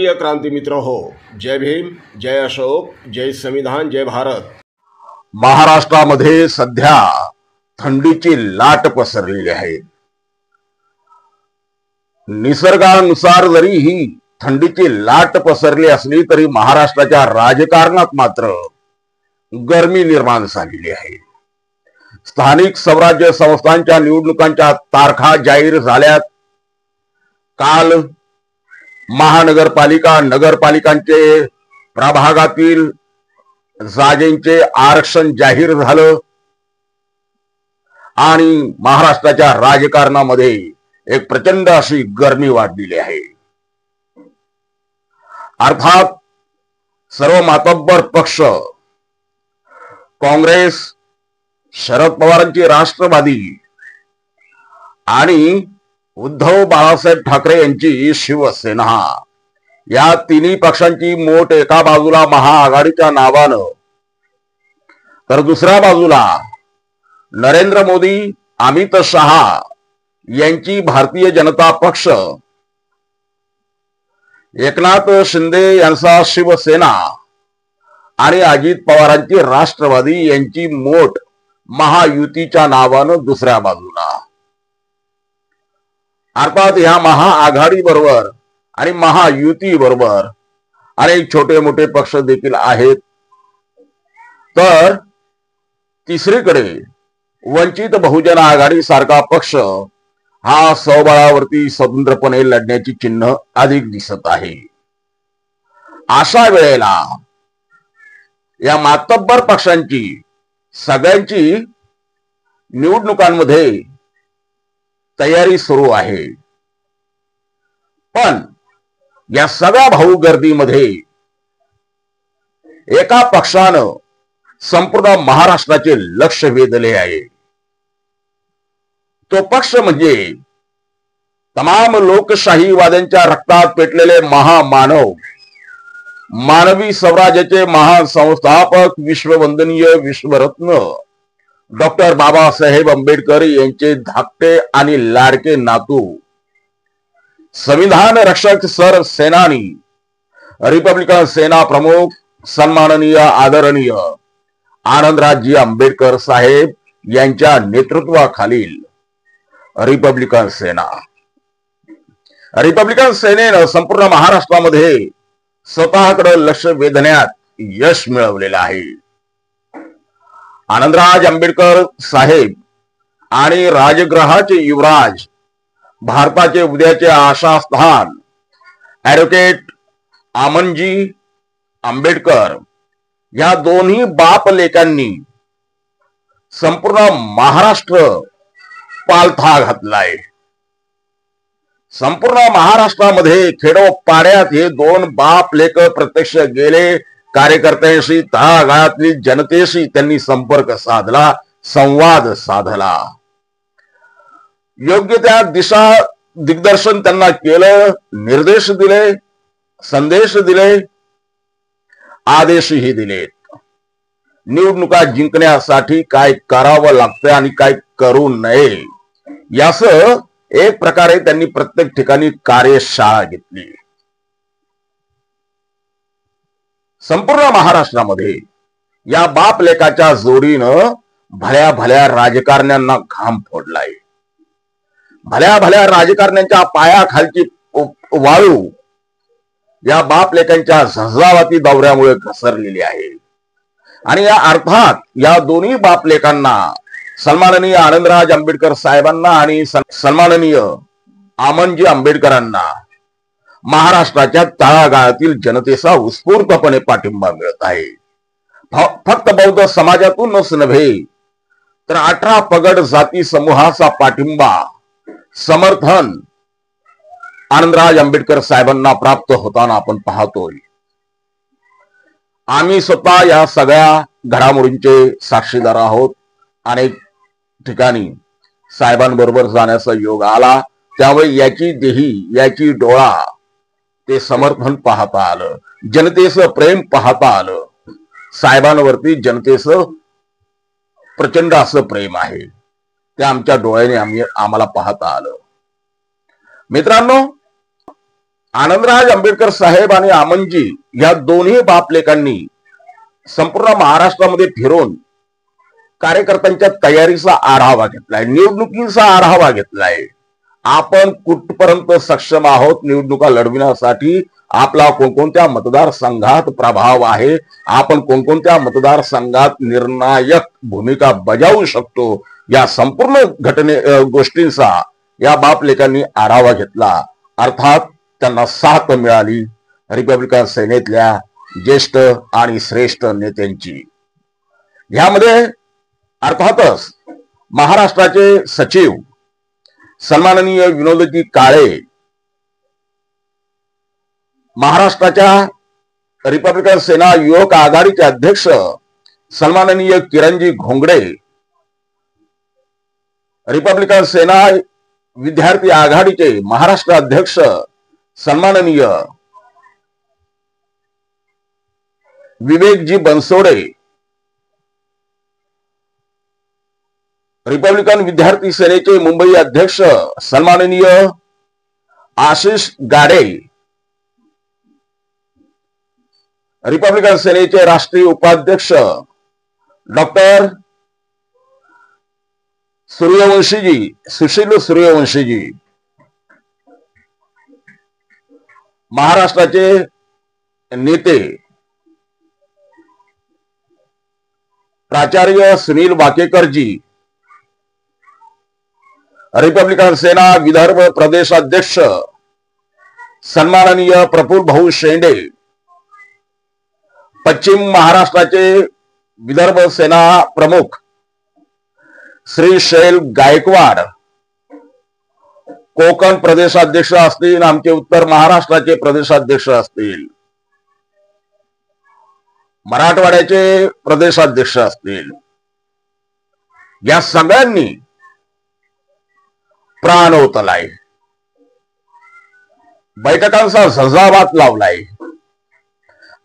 प्रिय क्रांती मित्र हो, जय भीम, जय अशोक, जय संविधान, जय भारत। महाराष्ट्रामध्ये सध्या थंडीची लाट पसरलेली आहे। निसर्गानुसार जरी ही थंडीची लाट पसरली असली तरी महाराष्ट्राच्या राजकारणात मात्र गरमी निर्माण झालेली आहे। स्थानिक स्वराज्य संस्थांच्या निवडणुकांच्या तारखा जाहीर झाल्यात। काल महानगरपालिका नगरपालिकांचे प्रभागातील जागेंचे आरक्षण जाहीर झालं आणि महाराष्ट्राच्या राजकारणामध्ये एक प्रचंड अशी गरमी वाढलेली आहे। अर्थात सर्व मातब्बर पक्ष काँग्रेस, शरद पवारांची राष्ट्रवादी आणि उद्धव बाळासाहेब ठाकरे यांची शिवसेना या तिन्ही पक्षांची मोठ एका बाजूला महाआघाडीच्या नावानं तर दुसऱ्या बाजूला नरेंद्र मोदी, अमित शहा यांची भारतीय जनता पक्ष, एकनाथ शिंदे यांचा शिवसेना आणि अजित पवारांची राष्ट्रवादी यांची मोठ महायुतीच्या नावानं दुसऱ्या बाजूला। अर्थात ह्या महाआघाडी बरोबर आणि महायुती बरोबर अनेक छोटे मोठे पक्ष देखील आहेत। तर तिसरीकडे वंचित बहुजन आघाडी सारखा पक्ष हा स्वबळावरती स्वतंत्रपणे लढण्याची चिन्ह अधिक दिसत आहे। अशा वेळेला या मातब्बर पक्षांची सगळ्यांची निवडणुकांमध्ये तयारी सुरू आहे। पण या सगळ्या भाऊगर्दीमध्ये एका पक्षानं संपूर्ण महाराष्ट्राचे लक्ष वेधले आहे। तो पक्ष म्हणजे तमाम लोकशाहीवाद्यांच्या रक्तात पेटलेले महामानव, मानवी स्वराज्याचे महान संस्थापक, विश्ववंदनीय विश्वरत्न डॉक्टर बाबासाहेब आंबेडकर यांचे धाकटे आणि लाडके नातू, संविधान रक्षक सर सेनानी, रिपब्लिकन सेना प्रमुख, सन्माननीय आदरणीय आनंदराजी आंबेडकर साहेब यांच्या नेतृत्वाखालील रिपब्लिकन सेनेनं संपूर्ण महाराष्ट्रामध्ये स्वतःकडे लक्ष वेधण्यात यश मिळवलेलं आहे। आनंदराज आंबेडकर साहेब आणि राजगृहाचे युवराज, भारताचे उद्याचे आशास्थान ॲडव्होकेट आमनजी आंबेडकर या दोन्ही बाप लेकांनी संपूर्ण महाराष्ट्र पालथा घातलाय। संपूर्ण महाराष्ट्रामध्ये खेडोपाड्यात हे दोन बाप लेक प्रत्यक्ष गेले। कार्यकर्त्यांशी, तळागाळातील जनतेशी त्यांनी संपर्क साधला, संवाद साधला, योग्य त्या दिशा दिग्दर्शन त्यांना केलं, निर्देश दिले, संदेश दिले, आदेशही दिलेत। निवडणुका जिंकण्यासाठी काय करावं लागतं आणि काय करू नये याचं एक प्रकारे त्यांनी प्रत्येक ठिकाणी कार्यशाळा घेतली। संपूर्ण महाराष्ट्रामध्ये या बाप लेकाच्या जोडीनं भल्या भल्या राजकारण्यांना घाम फोडलाय। भल्या भल्या राजकारण्यांच्या पायाखालची वाळू या बाप लेकांच्या झंझावाती दौऱ्यामुळे घसरलेली आहे। आणि या अर्थात या दोन्ही बाप लेकांना, सन्माननीय आनंदराज आंबेडकर साहेबांना आणि सन्माननीय आमनजी आंबेडकरांना महाराष्ट्राच्या तळागाळातील जनतेचा उत्स्फूर्तपणे पाठिंबा मिळत आहे। फक्त बौद्ध समाजातूनच नव्हे तर 18 पगड जाती समूहाचा पाठिंबा, समर्थन आनंदराज आंबेडकर साहेबांना प्राप्त होताना आपण पाहतोय। आम्ही स्वतः या सगळ्या घडामोडींचे साक्षीदार आहोत। अनेक ठिकाणी साहेबांबरोबर जाण्याचा योग आला, त्यामुळे याची देही, याची डोळा ते समर्थन पाहता आलं, जनतेचं प्रेम पाहता आलं। साहेबांवरती जनतेचं प्रचंड असं प्रेम आहे, ते आमच्या डोळ्याने आम्हाला पाहता आलं। मित्रांनो, आनंदराज आंबेडकर साहेब आणि आमनजी या दोन्ही बापलेकांनी संपूर्ण महाराष्ट्रामध्ये फिरून कार्यकर्त्यांच्या तयारीचा आढावा घेतलाय, निवडणुकीचा आढावा घेतलाय. आपण कुठपर्यंत सक्षम आहोत निवडणुका लढविण्यासाठी, आपला कोणकोणत्या मतदारसंघात प्रभाव आहे, आपण कोणकोणत्या मतदारसंघात निर्णायक भूमिका बजावू शकतो, या संपूर्ण गोष्टींचा या बापलेकांनी आढावा घेतला. अर्थात त्यांना साथ मिळाली रिपब्लिकन सेनेतल्या ज्येष्ठ आणि श्रेष्ठ नेत्यांची. यामध्ये अर्थातच महाराष्ट्राचे सचिव सन्माननीय विनोदजी काळे, महाराष्ट्राच्या रिपब्लिकन सेना युवक आघाडीचे अध्यक्ष सन्माननीय किरणजी घोंगडे, रिपब्लिकन सेना विद्यार्थी आघाडीचे महाराष्ट्र अध्यक्ष सन्माननीय विवेकजी बनसोडे, रिपब्लिकन विद्यार्थी सेनेचे मुंबई अध्यक्ष सन्माननीय आशिष गाडे, रिपब्लिकन सेनेचे राष्ट्रीय उपाध्यक्ष डॉक्टर सूर्यवंशीजी, सुशील सूर्यवंशीजी, महाराष्ट्राचे नेते प्राचार्य सुनील वाकेकरजी, रिपब्लिकन सेना विदर्भ प्रदेश अध्यक्ष सन्माननीय प्रफुल्ल भाऊ शेंडे, पश्चिम महाराष्ट्राचे विदर्भ सेना प्रमुख श्री शैल गायकवाड, कोकण प्रदेशाध्यक्ष असतील, आमचे उत्तर महाराष्ट्राचे प्रदेशाध्यक्ष असतील, मराठवाड्याचे प्रदेशाध्यक्ष असतील, या सगळ्यांनी प्राण ओतलाय, बैठकांचा झंझावात लावलाय.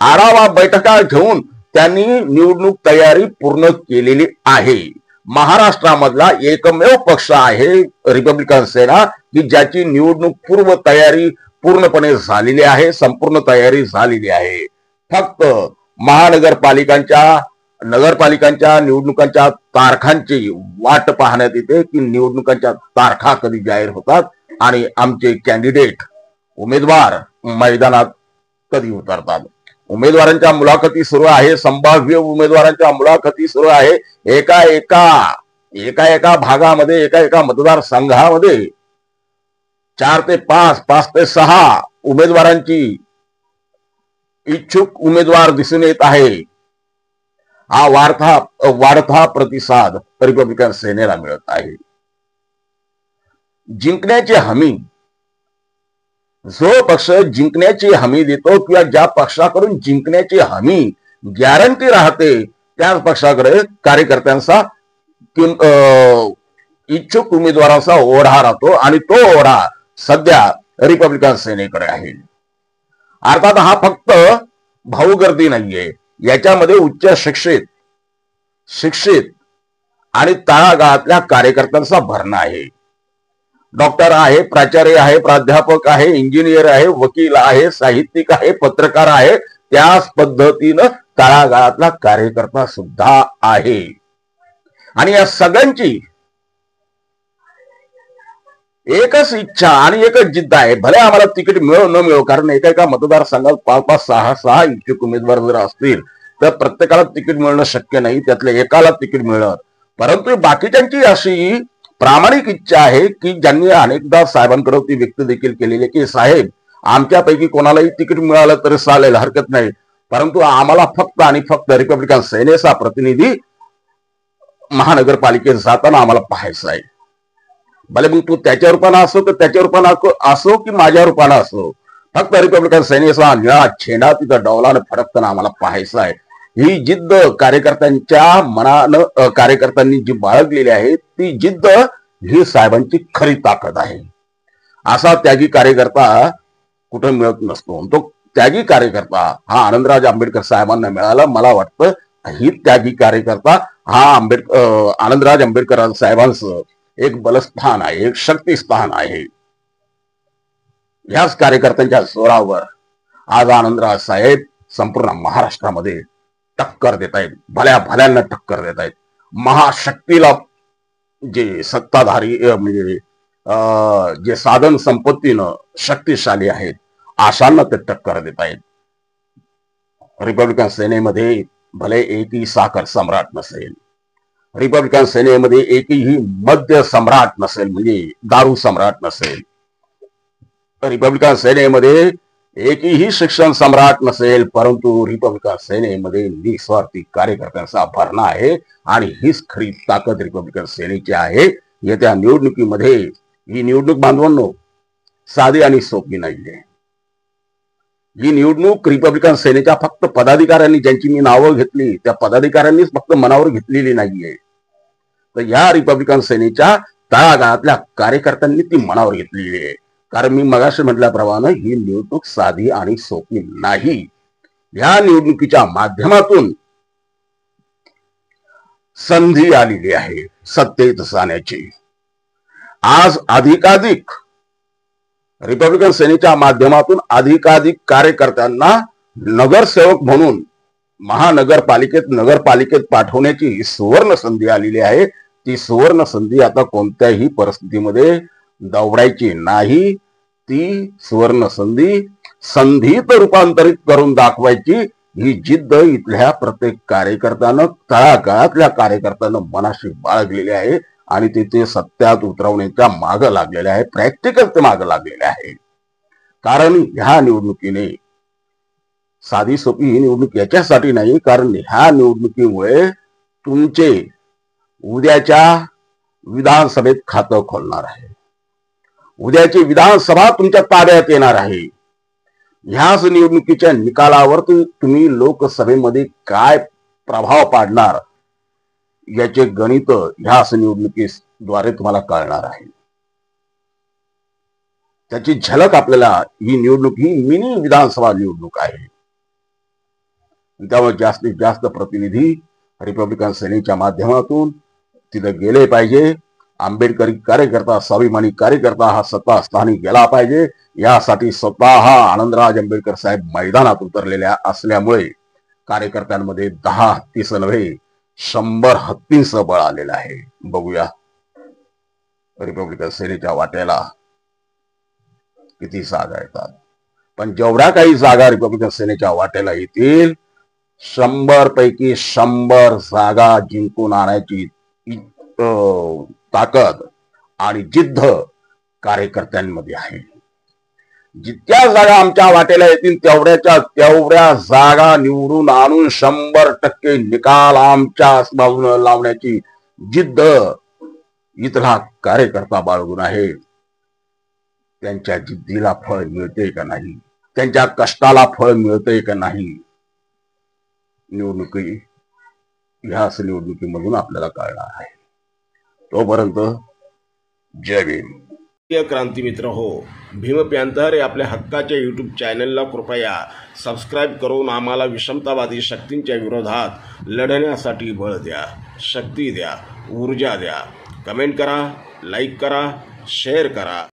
आढावा बैठका घेऊन त्यांनी निवडणूक तयारी पूर्ण केलेली आहे. महाराष्ट्रामधला एकमेव पक्ष आहे रिपब्लिकन सेना की ज्याची निवडणूक पूर्व तयारी पूर्णपणे झालेली आहे, संपूर्ण तयारी झालेली आहे. फक्त नगरपालिकांच्या निवडणुकांच्या तारखांची वाट पाहण्यात येते की निवडणुकांच्या तारखा कधी जाहीर होतात आणि आमचे कॅन्डिडेट उमेदवार मैदानात कधी उतरतात. उमेदवारांच्या मुलाखती सुरू आहे, संभाव्य उमेदवारांच्या मुलाखती सुरू आहे. एका एका भागामध्ये, एका मतदारसंघामध्ये 4 ते 5, 5 ते 6 उमेदवारांची इच्छुक उमेदवार दिसून येत आहे. हा वाढता प्रतिसाद रिपब्लिकन सेनेला मिळत आहे. जिंकण्याची हमी, जो पक्ष जिंकण्याची हमी देतो किंवा ज्या पक्षाकडून जिंकण्याची हमी गॅरंटी राहते त्याच पक्षाकडे कार्यकर्त्यांचा इच्छुक उमेदवारांचा ओढा राहतो आणि तो ओढा सध्या रिपब्लिकन सेनेकडे आहे. अर्थात हा फक्त भाऊगर्दी नाहीये, याच्यामध्ये उच्च शिक्षित आणि तळागाळातल्या कार्यकर्त्यांचा भरणा आहे. डॉक्टर आहे, प्राचार्य आहे, प्राध्यापक आहे, इंजिनियर आहे, वकील आहे, साहित्यिक आहे, पत्रकार आहे, त्याच पद्धतीनं तळागाळातला कार्यकर्ता सुद्धा आहे. आणि या सगळ्यांची एकच इच्छा आणि एकच जिद्द आहे, भले आम्हाला तिकीट मिळो न मिळो, कारण एका मतदारसंघात 5-5, 6-6 इच्छुक उमेदवार जर असतील तर प्रत्येकाला तिकीट मिळणं शक्य नाही, त्यातल्या एकाला तिकीट मिळणार. परंतु बाकीच्यांची अशी प्रामाणिक इच्छा आहे की ज्यांनी अनेकदा साहेबांकडे ती व्यक्त देखील केलेली की साहेब आमच्यापैकी कोणालाही तिकीट मिळालं तरी चालेल, हरकत नाही, परंतु आम्हाला फक्त आणि फक्त रिपब्लिकन सेनेचा प्रतिनिधी महानगरपालिकेत जाताना आम्हाला पाहायचा आहे. भले मग तू त्याच्या रूपानं असो तर त्याच्या रूपानं असो की माझ्या रूपानं असो, फक्त रिपब्लिकन सेनेचा निळा छेंडा तिथं डौलानं फडकताना आम्हाला पाहायचा आहे. ही जिद्द कार्यकर्त्यांच्या मनानं कार्यकर्त्यांनी जी बाळगलेली आहे ती जिद्द ही साहेबांची खरी ताकद आहे. असा त्यागी कार्यकर्ता कुठं मिळत नसतो. तो त्यागी कार्यकर्ता हा आनंदराज आंबेडकर साहेबांना मिळाला. मला वाटतं ही त्यागी कार्यकर्ता हा आनंदराज आंबेडकर साहेबांचं एक बलस्थान आहे, एक शक्तिस्थान आहे. ह्याच कार्यकर्त्यांच्या जोरावर आज आनंदराज साहेब संपूर्ण महाराष्ट्रामध्ये टक्कर देत आहेत, भल्या भल्यांना टक्कर देत आहेत. महाशक्तीला जे सत्ताधारी म्हणजे जे साधन संपत्तीनं शक्तिशाली आहेत अशांना ते टक्कर देत आहेत. रिपब्लिकन सेनेमध्ये भले एकही साखर सम्राट नसेल, रिपब्लिकन सेनेमध्ये एकही मद्य सम्राट नसेल, म्हणजे दारू सम्राट नसेल, रिपब्लिकन सेनेमध्ये एकही शिक्षण सम्राट नसेल, परंतु रिपब्लिकन सेनेमध्ये निस्वार्थी कार्यकर्त्यांचा भरणा आहे आणि हीच खरी ताकद रिपब्लिकन सेनेची आहे. येत्या निवडणुकीमध्ये ही निवडणूक बांधवांनो साधी आणि सोपी नाहीये. ही निवडणूक रिपब्लिकन सेनेच्या फक्त पदाधिकाऱ्यांनी, ज्यांची मी नावं घेतली त्या पदाधिकाऱ्यांनीच फक्त मनावर घेतलेली नाहीये, तर या रिपब्लिकन सेनेच्या तळागाळातल्या कार्यकर्त्यांनी ती मनावर घेतलेली आहे. कारण मी मगाशी म्हटल्याप्रमाणे ही निवडणूक साधी आणि सोपी नाही. या निवडणुकीच्या माध्यमातून संधी आलेली आहे सत्तेत जाण्याची. आज अधिकाधिक रिपब्लिकन सेनेच्या माध्यमातून अधिकाधिक कार्यकर्त्यांना नगरसेवक म्हणून नगरपालिकेत पाठवण्याची सुवर्ण संधी आलेली आहे. ती सुवर्ण संधी आता कोणत्याही परिस्थितीमध्ये दवडायची नाही. ती सुवर्ण संधीत रूपांतरित करून दाखवायची ही जिद्द इथल्या प्रत्येक कार्यकर्त्यानं, तळागाळातल्या कार्यकर्त्यानं मनाशी बाळगलेली आहे आणि ते सत्यात उतरवण्याच्या मागं लागलेले आहे. प्रॅक्टिकल ते मागं लागलेले आहे. कारण ह्या निवडणुकीने साधी सोपी ही निवडणूक याच्यासाठी नाही, कारण ह्या निवडणुकीमुळे तुमचे उद्याच्या विधानसभेत खातं खोलणार आहे. उद्याची विधानसभा तुमच्या ताब्यात येणार आहे. ह्याच निवडणुकीच्या निकालावर तुम्ही लोकसभेमध्ये काय प्रभाव पाडणार याचे गणित ह्याच निवडणुकीद्वारे तुम्हाला कळणार आहे. त्याची झलक आपल्याला ही निवडणूक ही मिनी विधानसभा निवडणूक आहे. त्यामुळे जास्तीत जास्त प्रतिनिधी रिपब्लिकन सेनेच्या माध्यमातून तिथे गेले पाहिजे. आंबेडकरी कार्यकर्ता, स्वाभिमानी कार्यकर्ता हा सत्तास्थानी गेला पाहिजे. यासाठी स्वतः आनंदराज आंबेडकर साहेब मैदानात उतरलेल्या असल्यामुळे कार्यकर्त्यांमध्ये 10 हत्तीचं नव्हे 100 हत्तींचं बळ आलेलं आहे. बघूया रिपब्लिकन सेनेच्या वाट्याला किती जागा येतात. पण जेवढ्या काही जागा रिपब्लिकन सेनेच्या वाट्याला येतील 100 पैकी 100 जागा जिंकून आणायची ताकद आणि जिद्द कार्यकर्त्यांमध्ये आहे. जितक्या जागा आमच्या वाटेला येतील तेवढ्या जागा निवडून आणून 100% निकाल आमच्या बाजूने लावण्याची जिद्द इथला कार्यकर्ता बाळगून आहे. त्यांच्या जिद्दीला फळ मिळते का नाही, त्यांच्या कष्टाला फळ मिळते का नाही, ह्याच निवडणुकीमधून आपल्याला कळणार आहे. तोपर्यंत जय भीम. क्रांती मित्र हो, भीम पॅंथर या आपल्या हक्काच्या यूट्यूब चॅनलला कृपया सबस्क्राईब करून आम्हाला विषमतावादी शक्तींच्या विरोधात लढण्यासाठी बळ द्या, शक्ती द्या, ऊर्जा द्या. कमेंट करा, लाईक करा, शेअर करा.